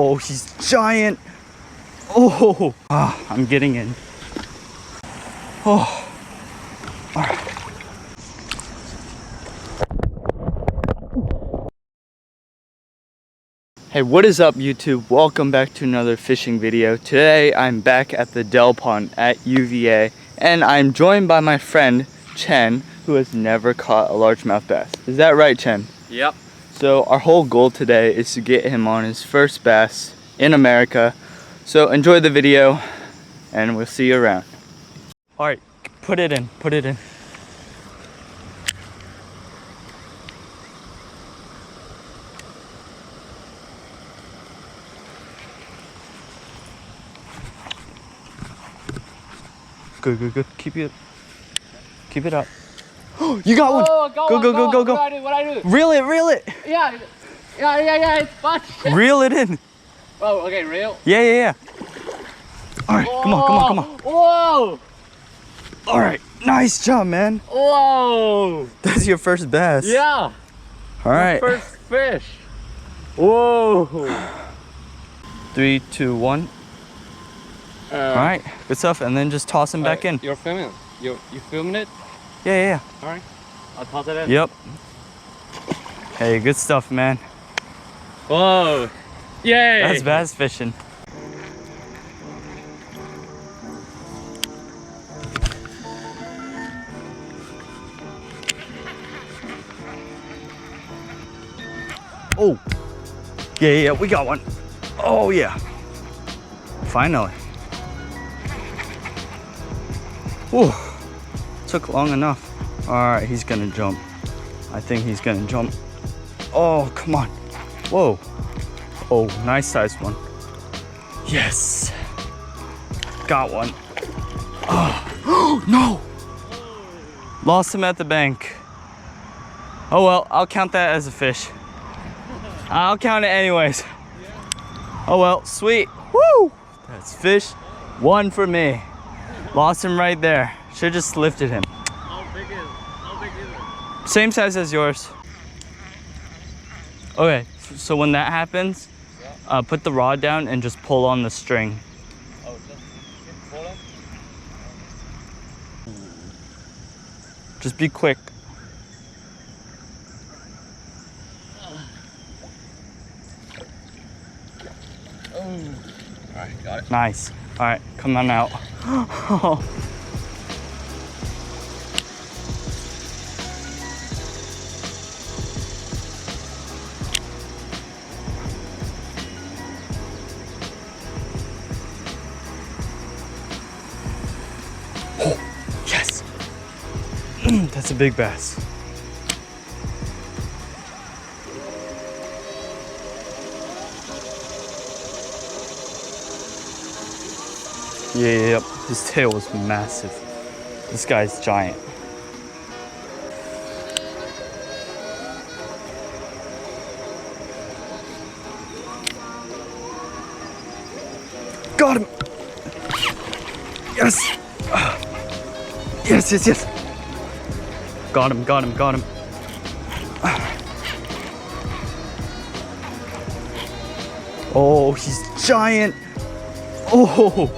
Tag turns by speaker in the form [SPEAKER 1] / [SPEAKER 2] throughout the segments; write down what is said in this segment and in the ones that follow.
[SPEAKER 1] Oh, he's giant. Oh, I'm getting in. Oh, all right. Hey, what is up YouTube? Welcome back to another fishing video. Today I'm back at the Dell Pond at UVA and I'm joined by my friend Chen, who has never caught a largemouth bass. Is that right, Chen?
[SPEAKER 2] Yep.
[SPEAKER 1] So our whole goal today is to get him on his first bass in America. So enjoy the video and we'll see you around. All right, put it in. Good. Keep it up. You got one.
[SPEAKER 2] Oh,
[SPEAKER 1] Go.
[SPEAKER 2] What I do?
[SPEAKER 1] Reel it.
[SPEAKER 2] Yeah. It's fun.
[SPEAKER 1] Reel it in.
[SPEAKER 2] Oh, okay, reel.
[SPEAKER 1] Yeah. All right, come on.
[SPEAKER 2] Whoa.
[SPEAKER 1] All right, nice job, man.
[SPEAKER 2] Whoa.
[SPEAKER 1] That's your first bass.
[SPEAKER 2] Yeah.
[SPEAKER 1] All right.
[SPEAKER 2] First fish. Whoa.
[SPEAKER 1] 3, 2, 1. All right, good stuff. And then just toss him back in.
[SPEAKER 2] You're filming. You filming it?
[SPEAKER 1] Yeah.
[SPEAKER 2] All right. I'll toss it in.
[SPEAKER 1] Yep. Hey, good stuff, man.
[SPEAKER 2] Whoa. Yay.
[SPEAKER 1] That's bass fishing. Oh. Yeah, we got one. Oh yeah. Finally. Whew. Took long enough. All right, he's gonna jump. I think he's gonna jump. Oh, come on. Whoa. Oh, nice sized one. Yes. Got one. Oh, no. Lost him at the bank. Oh well, I'll count that as a fish. I'll count it anyways. Oh well, sweet. Woo! That's fish 1 for me. Lost him right there. Should've just lifted him.
[SPEAKER 2] How big is it?
[SPEAKER 1] Same size as yours. Okay, so when that happens, put the rod down and just pull on the string.
[SPEAKER 2] Oh, just keep pulling?
[SPEAKER 1] Just be quick.
[SPEAKER 2] All right, got it.
[SPEAKER 1] Nice. All right, come on out. Oh, yes. That's a big bass. Yep, his tail was massive. This guy's giant. Got him! Yes! Yes! Got him. Oh, he's giant! Oh!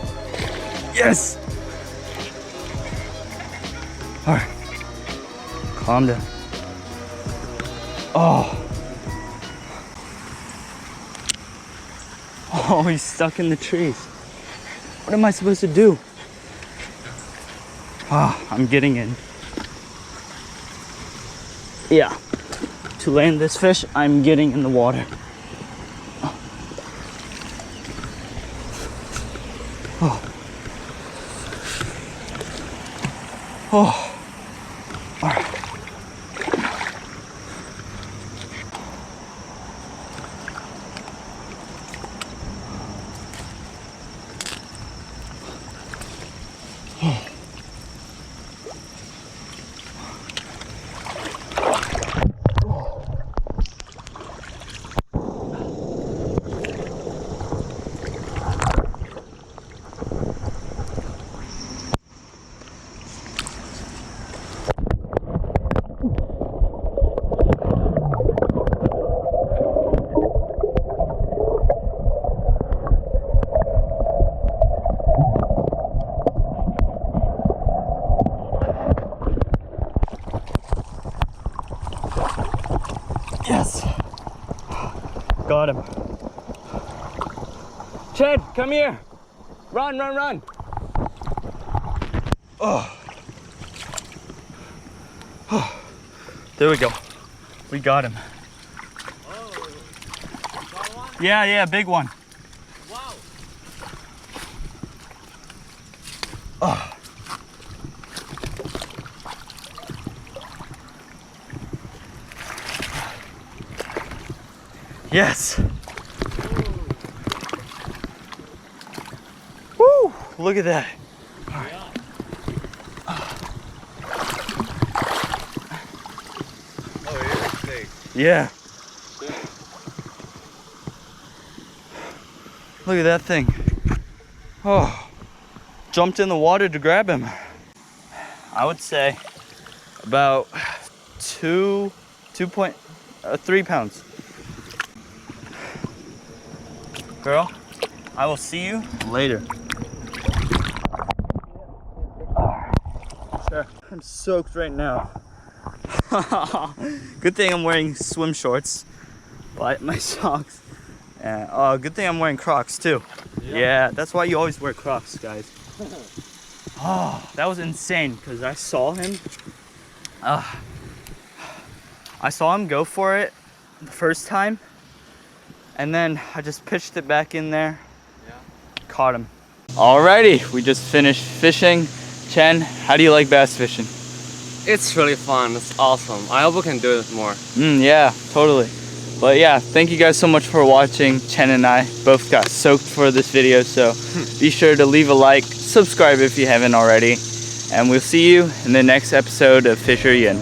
[SPEAKER 1] Yes! All right, calm down. Oh, he's stuck in the trees. What am I supposed to do? I'm getting in. Yeah, to land this fish, I'm getting in the water. Oh, all right. got him. Chen, come here. Run, run, run. Oh. Oh. There we go. We got him.
[SPEAKER 2] Oh, got one?
[SPEAKER 1] Yeah, yeah, big one.
[SPEAKER 2] Wow.
[SPEAKER 1] Oh. Yes. Woo! Look at that.
[SPEAKER 2] Yeah. Oh, it is big.
[SPEAKER 1] Yeah. Look at that thing. Oh. Jumped in the water to grab him. I would say about 3 pounds. Girl, I will see you later. Sure. I'm soaked right now. Good thing I'm wearing swim shorts, but my socks. And good thing I'm wearing Crocs too. Yeah, that's why you always wear Crocs, guys. Oh, that was insane because I saw him. I saw him go for it the first time, and then I just pitched it back in there.
[SPEAKER 2] Yeah.
[SPEAKER 1] Caught him. Alrighty, we just finished fishing. Chen, how do you like bass fishing?
[SPEAKER 2] It's really fun. It's awesome. I hope we can do it more.
[SPEAKER 1] Yeah, totally. But yeah, thank you guys so much for watching. Chen and I both got soaked for this video, so be sure to leave a like, subscribe if you haven't already, and we'll see you in the next episode of Fisher Yin.